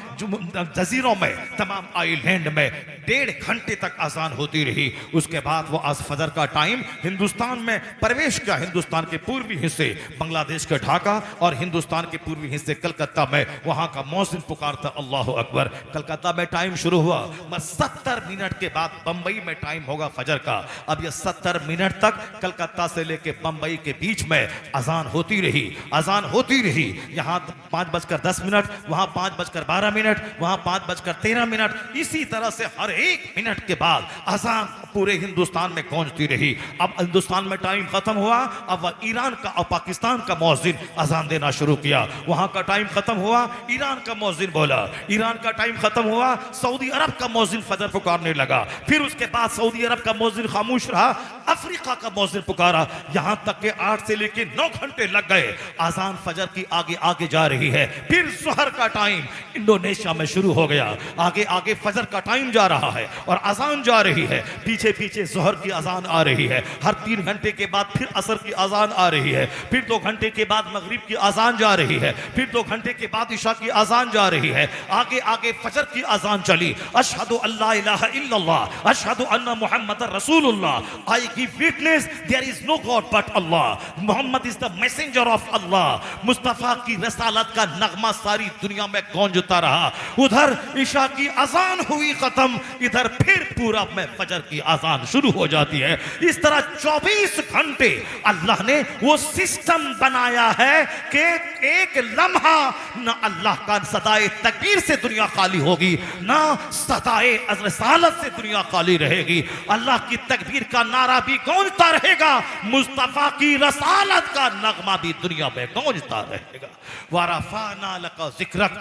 जजीरों में, तमाम आइलैंड में 1.5 घंटे तक अजान होती रही। उसके बाद वो आज फजर का टाइम हिंदुस्तान में प्रवेश किया। हिंदुस्तान के पूर्वी हिस्से बांग्लादेश के ढाका और हिंदुस्तान के पूर्वी हिस्से कलकत्ता में वहां का मौसिन पुकारता अल्लाह अकबर। कलकत्ता में टाइम शुरू हुआ, बस 70 मिनट के बाद बंबई में टाइम होगा फजर का। अब ये 70 मिनट तक कलकत्ता से लेके बंबई के बीच में अजान होती रही, अजान होती रही। यहाँ 5:10, वहां 5:12, वहां 5:13। इसी तरह से हर 1 मिनट के बाद अजान पूरे हिंदुस्तान में गूंजती रही। अब हिंदुस्तान में टाइम खत्म हुआ, अब ईरान का और पाकिस्तान का मौजिन अजान देना शुरू किया। वहां का टाइम खत्म हुआ, ईरान का मौजिन बोला, ईरान का टाइम खत्म हुआ, सऊदी अरब का मौजिन फजर पुकारने लगा। फिर उसके बाद सऊदी अरब का मौजिन खामोश रहा, अफ्रीका का मौजिन पुकारा। यहां तक के 8 से लेके 9 घंटे लग गए। अजान फजर की आगे आगे जा रही है। फिर जोहर का टाइम इंडोनेशिया में शुरू हो गया, आगे आगे फजर का टाइम जा रहा है और अजान जा रही है। पीछे पीछे जोहर की अजान आ रही है। हर 3 घंटे के बाद फिर असर की अजान आ रही है। फिर 2 घंटे के बाद मगरिब की अजान जा रही है। फिर 2 घंटे के बाद इशा की अजान जा रही है। आगे आगे फजर की अजान चली। अशहदु अल्ला इलाहा इल्लल्लाह, अशहदु अन्ना मुहम्मदर रसूलुल्लाह, I give witness there is no god but Allah, Muhammad is the messenger of Allah. Mustafa की रसालत का नगमा सारी दुनिया में गूंजता रहा। उधर इशा की अजान हुई खत्म, इधर फिर पूरब में फजर की अजान शुरू हो जाती है। इस तरह 24 घंटे अल्लाह ने वो सिस्टम बनाया है कि एक लम्हा न अल्लाह का सदाए तकबीर से दुनिया खाली होगी, ना सदाए रसालत से दुनिया खाली रहेगी। अल्लाह की तकबीर का नारा भी गूंजता रहेगा, मुस्तफा की रसालत का नगमा भी दुनिया में गूंजता रहेगा। वरफाना लका जिक्रक,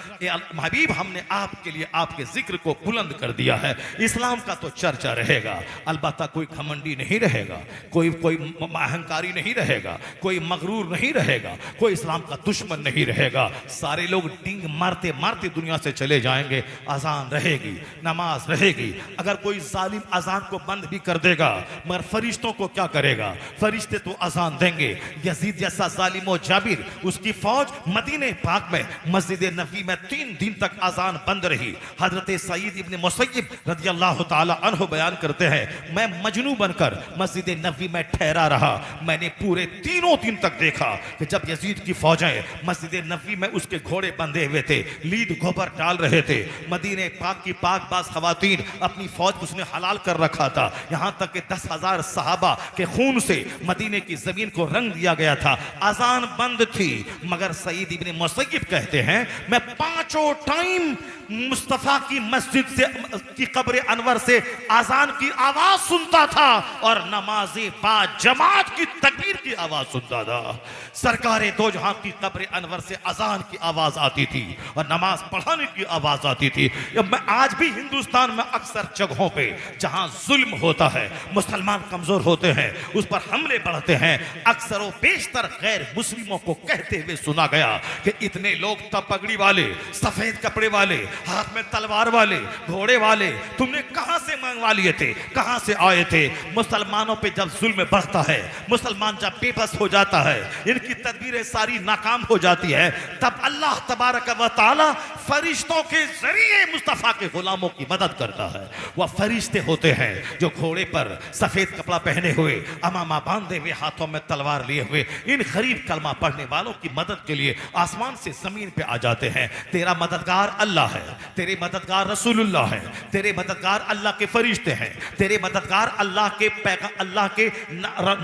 हबीब हमने आपके लिए आपके जिक्र को बुलंद कर दिया है। इस्लाम का तो चर्चा रहेगा, अलबत्ता कोई घमंडी नहीं रहेगा, कोई अहंकारी नहीं रहेगा, कोई मगरूर नहीं रहेगा, कोई इस्लाम का दुश्मन नहीं रहेगा। सारे लोग डिंग मारते मारते दुनिया से चले जाएंगे। अजान रहेगी, नमाज रहेगी। अगर कोई जालिम अजान को बंद भी कर देगा, मगर फरिश्तों को क्या करेगा? फरिश्ते तो अजान देंगे। यजीद जैसा जालिम और जाबिर, उसकी फौज मदीने पाक में मस्जिद नबी में 3 दिन तक अजान बंद रही। हजरत सईद इब्न मुसय्यब रज़ियल्लाहु ताला रज़ियल्लाहु अन्हु बयान करते हैं, मैं मजनू बनकर मस्जिद नबवी में ठहरा रहा। मैंने पूरे 3 दिन तक देखा कि जब यजीद की फौजें मस्जिद नबवी में उसके घोड़े बंधे हुए थे, लीद गोबर डाल रहे थे, मदीने पाक की पाकबाज खवातीन अपनी फौज को उसने हलाल कर रखा था, यहां तक कि 10,000 सहाबा के खून से मदीने की जमीन को रंग दिया गया था। अजान बंद थी, मगर सईद इब्ने मुसय्यिब कहते हैं मैं 5 टाइम मुस्तफा की मस्जिद से की कब्र अनवर से अजान की आवाज सुनता था और नमाज़े बा जमात की तकबीर की आवाज सुनता था। सरकारे दो जहां की कब्र अनवर से अजान की आवाज आती थी और नमाज पढ़ाने की आवाज आती थी। मैं आज भी हिंदुस्तान में अक्सर जगहों पे जहां जुल्म होता है, मुसलमान कमजोर होते हैं, उस पर हमले बढ़ते हैं, अक्सर व बेशतर गैर मुस्लिमों को कहते हुए सुना गया कि इतने लोग तब पगड़ी वाले, सफेद कपड़े वाले, हाथ में तलवार वाले, घोड़े वाले तुमने कहां से मंगवा लिए थे, कहां से आए थे। मुसलमानों पे जब जुल्म बढ़ता है, मुसलमान जब बेबस हो जाता है, इनकी तदबीरें सारी नाकाम हो जाती है, तब अल्लाह तबारक व तआला फरिश्तों के जरिए मुस्तफा के गुलामों की मदद करता है। वह फरिश्ते होते हैं जो घोड़े पर सफेद कपड़ा पहने हुए, अमामा बांधे हुए, हाथों में तलवार लिए हुए इन गरीब कलमा पढ़ने वालों की मदद के लिए आसमान से जमीन पे आ जाते हैं। तेरा मददगार अल्लाह है, तेरे मददगार रसूलुल्लाह है, तेरे मददगार अल्लाह के फरिश्ते हैं, तेरे मददगार अल्लाह के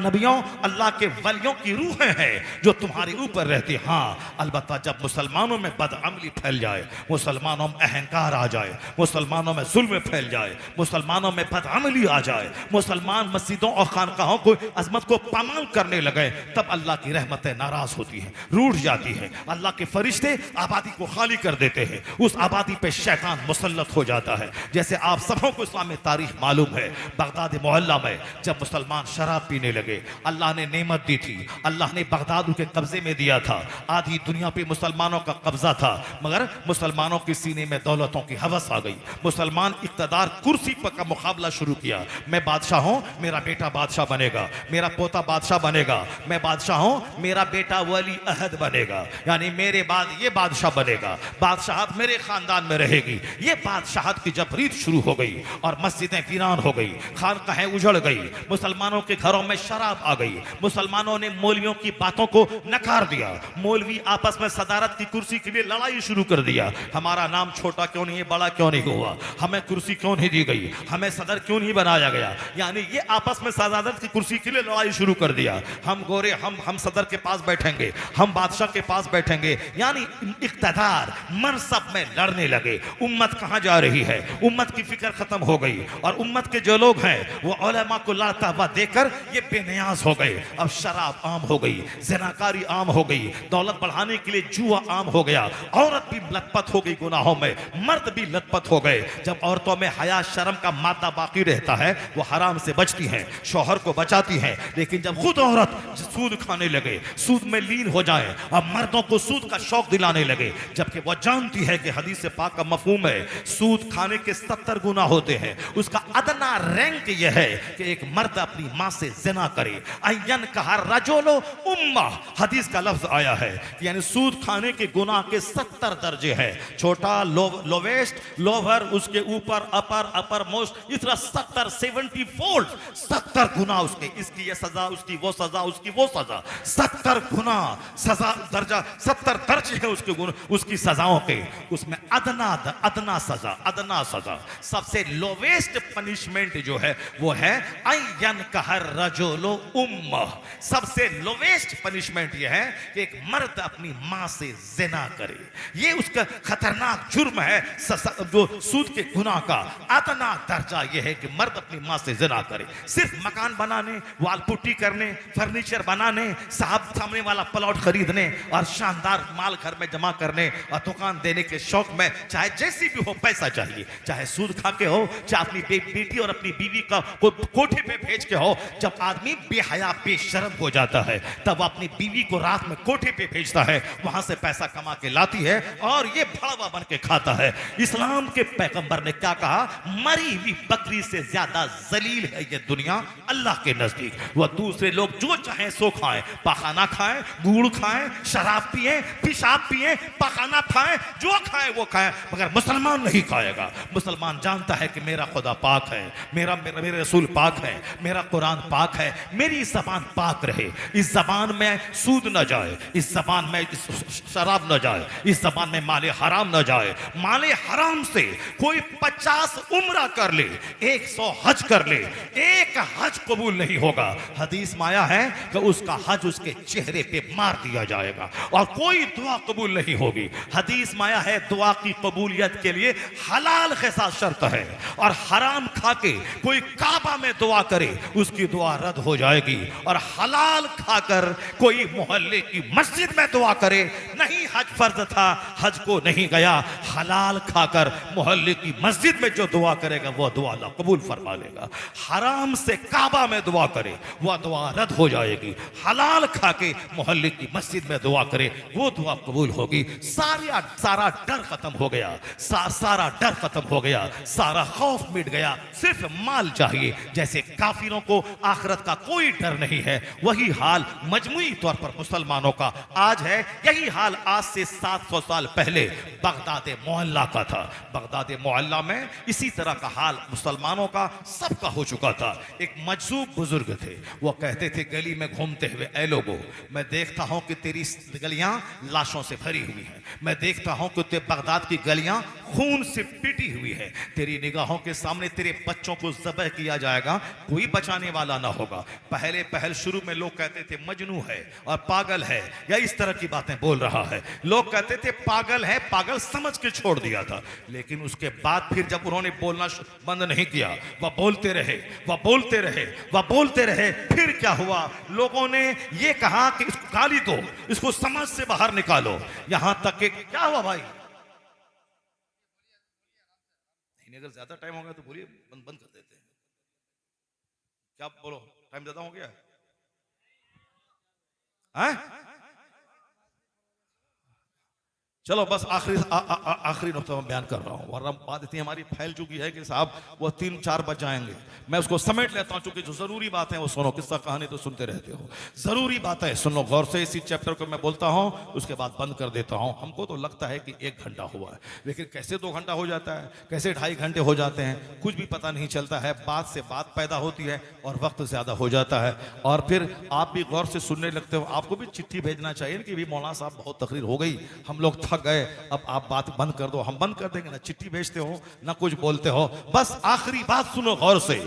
नबियों, अल्लाह के वलियों की रूहें हैं जो तुम्हारे ऊपर रहती। हाँ, अलबत्ता जब मुसलमानों में बदअमली फैल जाए, मुसलमानों में अहंकार आ जाए, मुसलमानों में जुल्म फैल जाए, मुसलमानों में बदअमली आ जाए, मुसलमान मस्जिदों और खानकाहों को अजमत को पामाल करने लगे, तब अल्लाह की रहमतें नाराज होती हैं, रूठ जाती है। अल्लाह के फरिश्ते आबादी को खाली कर देते हैं, उस आबादी पे शैतान मुसल्लत हो जाता है। जैसे आप सबों को इस्लामी तारीख मालूम है, बगदाद मोहल्ला में जब मुसलमान शराब पीने लगे, अल्लाह ने नेमत दी थी, अल्लाह ने बगदाद उनके कब्जे में दिया था, आधी दुनिया पे मुसलमानों का कब्जा था, मगर मुसलमानों के सीने में दौलतों की हवस आ गई। मुसलमान इक़्तिदार कुर्सी पर का मुकाबला शुरू किया, मैं बादशाह हूं, मेरा बेटा बादशाह बनेगा, मेरा पोता बादशाह बनेगा, मैं बादशाह हूं, मेरा बेटा वली अहद बनेगा, यानी मेरे बाद ये बादशाह बनेगा, बादशाहत मेरे खानदान में रहेगी। ये बादशाहत की जब रीत शुरू हो गई और मस्जिदें वीरान हो गई, खानकाहें उजड़ गई, मुसलमानों के घरों में शराब आ गई, मुसलमानों ने मौलवियों की बातों को नकार दिया, मौलवी आपस में सदारत की कुर्सी के लिए लड़ाई शुरू कर दिया। हमारा नाम छोटा क्यों नहीं है, बड़ा क्यों नहीं हुआ, हमें कुर्सी क्यों नहीं दी गई, हमें सदर क्यों नहीं बनाया गया, यानी ये आपस में सदारत की कुर्सी के लिए लड़ाई शुरू कर दिया। हम गोरे, हम सदर के पास बैठेंगे, हम बादशाह के पास बैठेंगे, यानी इक़्तिदार मनसब में लड़ने लगे। उम्मत कहां जा रही है, उम्मत की फिक्र खत्म हो गई और उम्मत के जो लोग हैं वो उलमा को लड़ता हुआ देखकर ये बेनियाज हो गए। अब शराब आम हो गई, ज़िनाकारी आम हो गई, दौलत बढ़ाने के लिए जुआ आम हो गया, औरत भी लतपत हो गई गुनाहों में, मर्द भी लतपत हो गए। जब औरतों में हया शर्म का मादा बाकी रहता है, वो हराम से बचती हैं, शौहर को बचाती हैं, लेकिन जब खुद औरत सूद खाने लगे, सूद में लीन हो जाए और मर्दों को सूद का शौक दिलाने लगे, जबकि वह जानती है कि हदीस पाक का मफहूम है सूद खाने के 70 गुना होते हैं, उसका अदना रैंक यह है कि एक मर्द अपनी मां से जिना करे। अयन कहा रजोलो उम्मा, हदीस का लफ्ज आया है, यानी सूद खाने के गुनाह के 70 दर्जे हैं, छोटा, लोवेस्ट, लोअर, उसके ऊपर, अपर, अपर मोस्ट, इस तरह 70 फोल्ड 70 गुना उसके, इसकी ये सजा, उसकी वो सजा, उसकी वो सजा, 70 गुना सजा दर्जा, 70 दर्जे हैं उसके गुना, उसकी सजाओं के। उसमें अदना सजा, सबसे लोवेस्ट पनिशमेंट जो है वो है अयन कहर रजोलो उम्मा, सबसे लोवेस्ट पनिशमेंट ये है कि एक मर्द अपनी मां से जिना करे। ये उसका खतरनाक जुर्म है जो सूद के गुनाह का अदना दर्जा ये है कि मर्द अपनी मां से जिना करे। सिर्फ मकान बनाने, वाल पुट्टी करने, फर्नीचर बनाने, साहब सामने वाला प्लॉट खरीदने और शानदार माल घर में जमा करने और दुकान देने के शौक में, चाहे जैसी भी हो पैसा चाहिए, चाहे सूद खा के हो, चाहे अपनी बेटी और अपनी बीवी का कोठे पे भेज के हो। जब आदमी बेहया बेशर्म हो जाता है तब अपनी बीवी को रात में कोठे पे भेजता है, वहां से पैसा कमा के लाती है और ये भड़वा बन के खाता है। इस्लाम के पैगंबर ने क्या कहा, मरी हुई बकरी से ज्यादा जलील है ये दुनिया अल्लाह के नजदीक। वह दूसरे लोग जो चाहे सो खाएं, पखाना खाएं, गुड़ खाएं, शराब पिए, पेशाब पिए, पखाना खाएं, जो खाएं वो खाएं, मगर मुसलमान नहीं खाएगा। मुसलमान जानता है कि मेरा मेरा खुदा पाक है, मेरे रसूल पाक है, मेरा कुरान पाक है, मेरी जबान पाक रहे, इस जबान में सूद न जाए, इस जबान में शराब न जाए, इस जबान में माले हराम न जाए। माले हराम से कोई 50 उम्रा कर ले, 100 हज कर ले, एक हज कबूल नहीं होगा। हदीस में आया है कि उसका हज उसके चेहरे पे मार दिया जाएगा और कोई दुआ कबूल नहीं होगी। हदीस में आया है दुआ की कबूलियत के लिए हलाल के साथ शर्त है, और हराम खा के कोई काबा में दुआ करे उसकी दुआ रद्द हो जाएगी, और हलाल खाकर कोई मोहल्ले की मस्जिद में दुआ करे, नहीं हज फर्ज था हज को नहीं गया, हलाल खाकर मोहल्ले की मस्जिद में जो दुआ करेगा वो दुआ अल्लाह कबूल फरमा लेगा। हराम से काबा में दुआ करे वह दुआ रद्द हो जाएगी, हलाल खा के मोहल्ले की मस्जिद में दुआ करे वो दुआ कबूल होगी। सारा डर खत्म हो गया, सारा डर खत्म हो गया, सारा खौफ मिट गया, सिर्फ माल चाहिए। जैसे काफिरों को आखिरत का कोई डर नहीं है, वही हाल मजमुई तौर पर मुसलमानों का आज है। यही हाल आज से 700 साल पहले बगदाद मोहल्ला का था। बगदाद मोहल्ला में इसी तरह का हाल मुसलमानों का सबका हो चुका था। एक मजसूब बुजुर्ग थे, वो कहते थे गली में घूमते हुए, ऐ लोगो मैं देखता हूं कि तेरी गलियां लाशों से भरी हुई हैं, मैं देखता हूं कि ते बगदाद की गलियां खून से पिटी हुई है, तेरी निगाहों के सामने तेरे बच्चों को ज़बह किया जाएगा, कोई बचाने वाला ना होगा। पहले शुरू में लोग कहते थे मजनू है और पागल है, या इस तरह की बातें बोल रहा है। लोग कहते थे पागल है, पागल समझ के छोड़ दिया था। लेकिन उसके बाद फिर जब उन्होंने बोलना बंद नहीं किया, वह बोलते रहे, फिर क्या हुआ, लोगों ने यह कहा कि इसको गाली दो, इसको समझ से बाहर निकालो। यहां तक कि क्या हुआ भाई, अगर ज्यादा टाइम हो गया तो बोलिए, बंद कर देते हैं। क्या बोलो, टाइम ज्यादा हो गया है? चलो बस आखिरी नुक्ता मैं बयान कर रहा हूँ, वरना बात इतनी हमारी फैल चुकी है कि साहब वो 3-4 बज जाएंगे। मैं उसको समेट लेता हूँ, चूंकि जो जरूरी बात है वो सुनो, किस्सा कहानी तो सुनते रहते हो, जरूरी बात है सुनो गौर से। इसी चैप्टर को मैं बोलता हूँ, उसके बाद बंद कर देता हूँ। हमको तो लगता है कि 1 घंटा हुआ है, लेकिन कैसे 2 घंटा हो जाता है, कैसे 2.5 घंटे हो जाते हैं, कुछ भी पता नहीं चलता है। बात से बात पैदा होती है और वक्त ज्यादा हो जाता है, और फिर आप भी गौर से सुनने लगते हो। आपको भी चिट्ठी भेजना चाहिए कि भी मौलाना साहब बहुत तकरीर हो गई, हम लोग थक गए, अब आप बात बंद कर दो। हम बंद कर देंगे, ना चिट्ठी भेजते हो ना कुछ बोलते हो। बस आखिरी बात सुनो गौर से।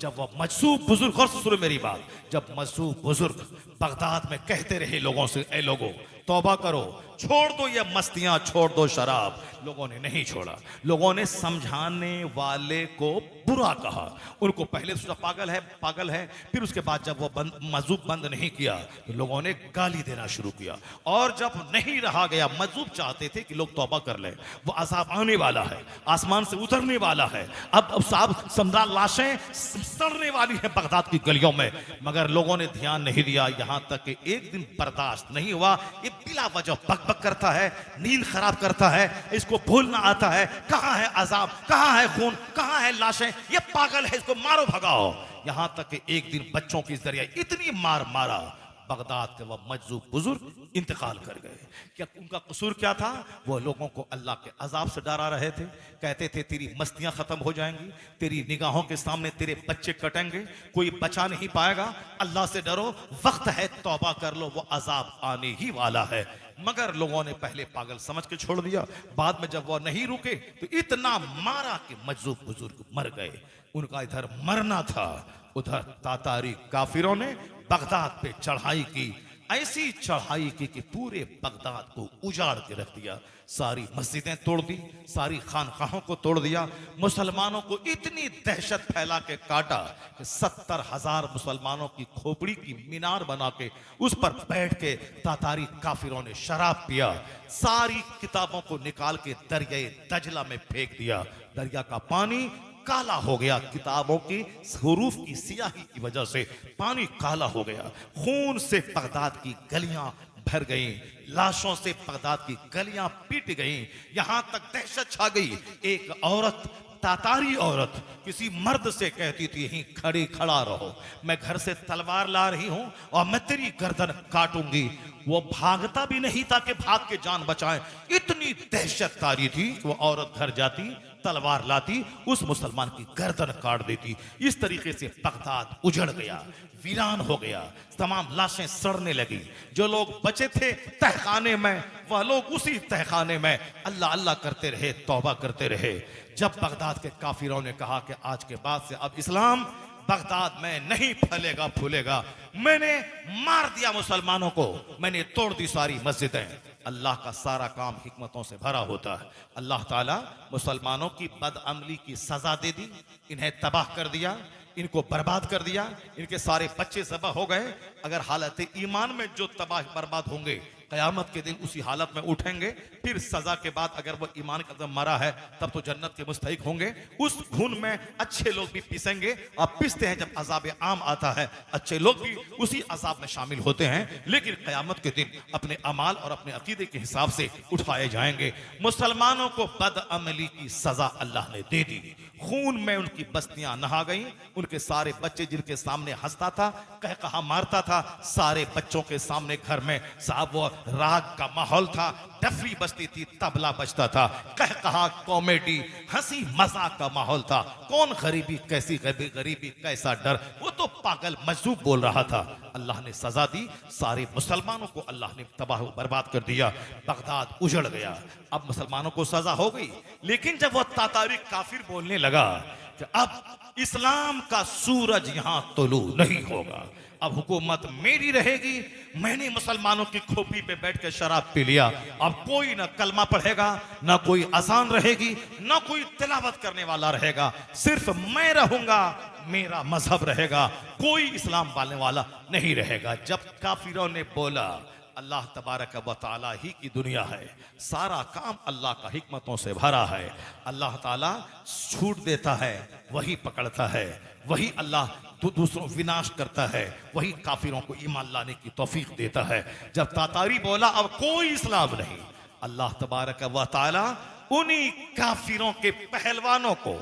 जब वह मजसूब बुजुर्ग, गौर से सुनो मेरी बात, जब मजसूब बुजुर्ग बगदाद में कहते रहे लोगों से, ए लोगों तौबा करो, छोड़ दो ये मस्तियां, छोड़ दो शराब, लोगों ने नहीं छोड़ा। लोगों ने समझाने वाले को बुरा कहा, उनको पहले सोचा पागल है, फिर उसके बाद जब वो मजूब बंद नहीं किया तो लोगों ने गाली देना शुरू किया। और जब नहीं रहा गया, मजूब चाहते थे कि लोग तौबा कर लें, वो अज़ाब आने वाला है, आसमान से उतरने वाला है, अब साहब समझा लाशें सड़ने वाली है बगदाद की गलियों में, मगर लोगों ने ध्यान नहीं दिया। यहां तक कि एक दिन बर्दाश्त नहीं हुआ, ये बिला वजह बकबक करता है, नींद खराब करता है, इसको भूलना आता है, कहां है अजाब, कहां है खून, कहां है लाशें, ये पागल है, इसको मारो भगाओ। यहां तक कि एक दिन बच्चों की जरिए इतनी मार मारा, बगदाद के वह मजजूब बुजुर्ग इंतकाल कर गए। क्या उनका कसूर क्या था? वो लोगों को अल्लाह के अजाब से डरा रहे थे। कहते थे तेरी मस्तियां खत्म हो जाएंगी, तेरी निगाहों के सामने तेरे बच्चे कटेंगे, कोई बचा नहीं पाएगा, अल्लाह से डरो, वक्त है तौबा कर लो, वो अजाब आने ही वाला है। मगर लोगों ने पहले पागल समझ के छोड़ दिया, बाद में जब वो नहीं रुके तो इतना मारा कि मजजूब बुजुर्ग मर गए। उनका इधर मरना था, उधर तातारी काफिरों ने बगदाद पे चढ़ाई की, ऐसी चढ़ाई की कि पूरे बगदाद को उजाड़ के रख दिया। सारी मस्जिदें तोड़ दी, सारी खानकाहों को तोड़ दिया, मुसलमानों को इतनी दहशत फैला के काटा कि 70,000 मुसलमानों की खोपड़ी की मीनार बना के उस पर बैठ के तातारी काफिरों ने शराब पिया, सारी किताबों को निकाल के दरिया दजला में फेंक दिया। दरिया का पानी काला हो गया, किताबों की हुरूफ की सियाही की वजह से पानी काला हो गया। खून से बगदाद की गलियां भर गईं, लाशों से बगदाद की गलियां पीट गईं। यहां तक दहशत छा गई। एक औरत, तातारी औरत, किसी मर्द से कहती थी यहीं खड़ा रहो, मैं घर से तलवार ला रही हूं और मैं तेरी गर्दन काटूंगी। वो भागता भी नहीं था कि भाग के जान बचाए, इतनी दहशत तारी थी कि वो औरत घर जाती तलवार लाती, उस मुसलमान की गर्दन काट देती। इस तरीके से बगदाद उजड़ गया, वीरान हो गया, तमाम लाशें सड़ने लगी। जो लोग बचे थे तहखाने में, वह लोग उसी तहखाने में अल्लाह अल्लाह करते रहे, तौबा करते रहे। जब बगदाद के काफिरों ने कहा कि आज के बाद से अब इस्लाम बगदाद में नहीं फैलेगा फूलेगा, मैंने मार दिया मुसलमानों को, मैंने तोड़ दी सारी मस्जिदें। अल्लाह का सारा काम हिकमतों से भरा होता है। अल्लाह ताला मुसलमानों की बदअमली की सजा दे दी, इन्हें तबाह कर दिया, इनको बर्बाद कर दिया, इनके सारे बच्चे ज़बह हो गए। अगर हालत ईमान में जो तबाह बर्बाद होंगे, क़यामत के दिन उसी हालत में उठेंगे। फिर सजा के बाद अगर वो ईमान का दम मरा है तब तो जन्नत के मुस्तहिक होंगे। उस खून में अच्छे लोग भी पीसेंगे, और पीसते हैं जब अजाब आम आता है, अच्छे लोग भी उसी अजाब में शामिल होते हैं। लेकिन क़यामत के दिन अपने अमाल और अपने अकीदे के हिसाब से उठाए जाएंगे। मुसलमानों को बदअमली की सजा अल्लाह ने दे दी, खून में उनकी बस्तियां नहा गईं। उनके सारे बच्चे जिनके सामने हंसता था, कह कहा मारता था, सारे बच्चों के सामने घर में साहब वो राग का माहौल था, डफरी बजती थी, तबला बजता था, कह कहा कॉमेडी, हंसी मजाक का माहौल था। कौन गरीबी, कैसी गरीबी, कैसा डर, वो तो पागल मजदूब बोल रहा था। अल्लाह ने सजा दी, सारे मुसलमानों को अल्लाह ने तबाह बर्बाद कर दिया। बगदाद उजड़ गया। अब मुसलमानों को सजा हो गई, लेकिन जब वो तातारी काफिर बोलने लगा कि अब इस्लाम का सूरज यहां तुलू नहीं होगा, अब हुकूमत मेरी रहेगी, मैंने मुसलमानों की खोपड़ी पे बैठ के शराब पी लिया, अब कोई ना कलमा पढ़ेगा, ना कोई अजान रहेगी, ना कोई तिलावत करने वाला रहेगा, सिर्फ मैं रहूंगा, मेरा मजहब रहेगा, कोई इस्लाम पालने वाला नहीं रहेगा। जब काफिरों ने बोला, अल्लाह तबारक व तआला ही की दुनिया है, सारा काम अल्लाह का हिकमतों से भरा है। अल्लाह ताला छूट देता है, वही पकड़ता है, वही अल्लाह तो दूसरों विनाश करता है, वही काफिरों को ईमान लाने की तौफीक देता है। जब तातारी बोला अब कोई इस्लाम नहीं, अल्लाह तबारक व तआला उन्हीं काफिरों के पहलवानों को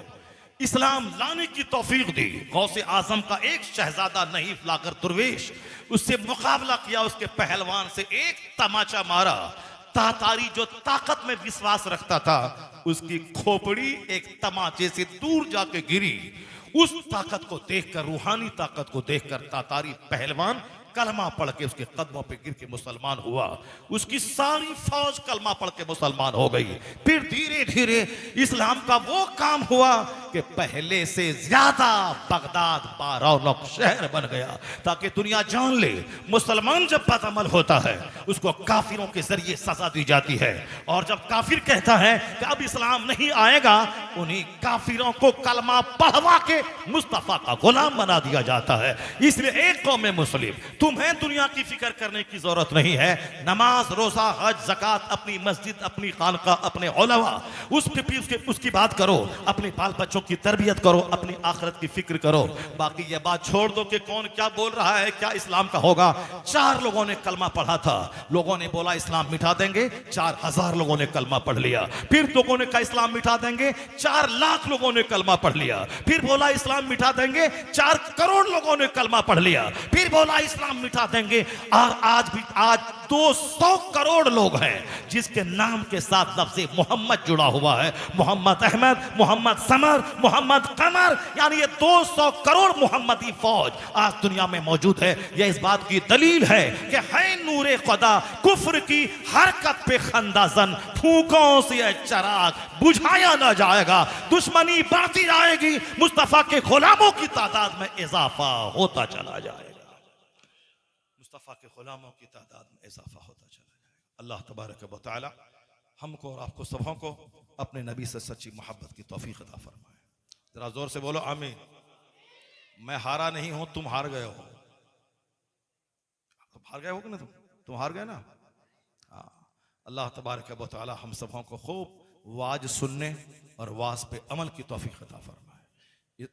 इस्लाम लाने की तौफीक दी। गौसे आजम का एक शहजादा नहीं लाकर दुर्वेश, उससे मुकाबला किया, उसके पहलवान से एक तमाचा मारा। तातारी जो ताकत में विश्वास रखता था, उसकी खोपड़ी एक तमाचे से दूर जाके गिरी। उस ताकत को देखकर, रूहानी ताकत को देखकर तातारी पहलवान कलमा पढ़ के उसके कदमों पे गिर के मुसलमान हुआ। उसकी सारी फौज कलमा पढ़ के मुसलमान हो गई। फिर धीरे धीरे इस्लाम का वो काम हुआ कि पहले से ज्यादा बगदाद बारौनक शहर बन गया, ताकि दुनिया जान ले मुसलमान जब बदअमल होता है उसको काफिरों के जरिए सजा दी जाती है। और जब काफिर कहता है कि अब इस्लाम नहीं आएगा, उन्हीं काफिरों को कलमा पढ़वा के मुस्तफा का गुलाम बना दिया जाता है। इसलिए एक कौम में मुस्लिम, तुम्हें दुनिया की फिक्र करने की जरूरत नहीं है। नमाज, रोजा, हज, ज़कात, अपनी मस्जिद, अपनी खानका, अपने उलमा, उसकी बात करो, अपने बाल बच्चों की तरबियत करो, अपनी आखिरत की फिक्र करो। बाकी ये बात छोड़ दो कि कौन क्या बोल रहा है, क्या इस्लाम का होगा। 4 लोगों ने कलमा पढ़ा था, लोगों ने बोला इस्लाम मिटा देंगे, 4000 लोगों ने कलमा पढ़ लिया। फिर लोगों ने कहा इस्लाम मिटा देंगे, 4 लाख लोगों ने कलमा पढ़ लिया। फिर बोला इस्लाम मिटा देंगे, 4 करोड़ लोगों ने कलमा पढ़ लिया। फिर बोला इस्लाम मिटा देंगे, और आज 200 करोड़ लोग हैं जिसके नाम के साथ लफ्ज़ मोहम्मद जुड़ा हुआ है। मोहम्मद अहमद, मोहम्मद समर, मोहम्मद कमर, यानी ये 200 करोड़ मोहम्मदी फौज आज दुनिया में मौजूद है। यह इस बात की दलील है कि है नूरे खुदा, कुफ्र की हरकत पे खंदाजन, फूकों से यह चराग बुझाया ना जाएगा, दुश्मनी बढ़ती जाएगी, मुस्तफा के गुलामों की तादाद में इजाफा होता चला जाएगा। मुस्तफा के गुलामों की तादाद में इजाफा होता चला जाएगा। अल्लाह तबारक व तआला हमको और आपको सबों को अपने नबी से सच्ची मोहब्बत की तौफीक अता फरमाए। जरा जोर से बोलो आमीन। मैं हारा नहीं हूं, तुम हार गए हो। तुम हार गए हो कि ना, तुम हार गए ना। अल्लाह तबारक व तआला हम सबों को खूब वाज सुनने और वाज पे अमल की तौफीक अता फरमाए।